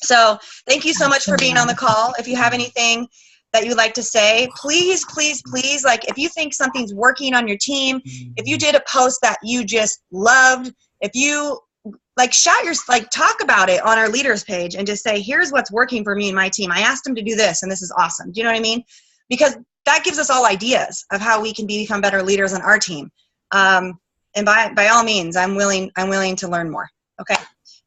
So thank you so much for being on the call. If you have anything that you'd like to say, please, please, please, if you think something's working on your team, if you did a post that you just loved, if you talk about it on our leaders page and just say, here's what's working for me and my team. I asked them to do this and this is awesome. Do you know what I mean? Because that gives us all ideas of how we can become better leaders on our team. And by all means, I'm willing to learn more. Okay.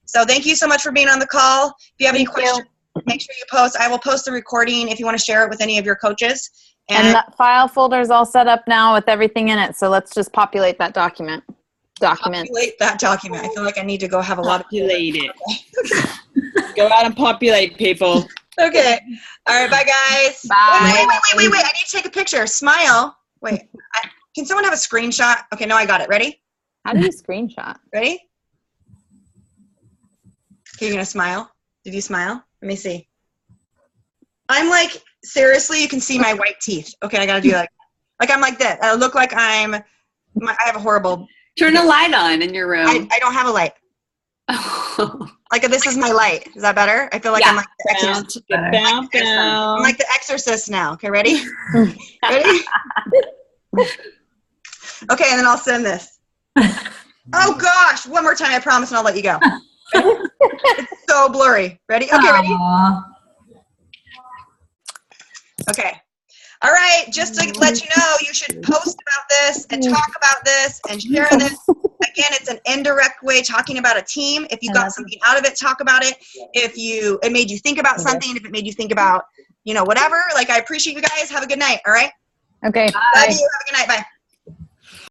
So thank you so much for being on the call. If you have any questions, make sure you post. I will post the recording if you want to share it with any of your coaches. And that file folder is all set up now with everything in it. So let's just populate that document. Populate that document. I feel like I need to go have a lot of populate it. Go out and populate, people. Okay. All right. Bye, guys. Bye. Wait. I need to take a picture. Smile. Wait. Can someone have a screenshot? Okay. No, I got it. Ready? How do you screenshot? Ready? Okay, you're going to smile. Did you smile? Let me see. I'm like, seriously, you can see my white teeth. Okay, I got to do like I'm like that. I look like I have a horrible. Turn a light on in your room. I don't have a light. Like this is my light. Is that better? I feel like Yeah. I'm like the exorcist. Bounce I'm down. like the exorcist now. Okay, ready? Ready? Okay, and then I'll send this. Oh gosh, one more time, I promise, and I'll let you go. It's so blurry. Ready? Okay, ready? Aw. Okay. All right, just to let you know, you should post about this and talk about this and share this. Again, it's an indirect way talking about a team. If you got something out of it, talk about it. If it made you think about something, if it made you think about, whatever, like I appreciate you guys. Have a good night, all right? Okay. Love you. Have a good night. Bye.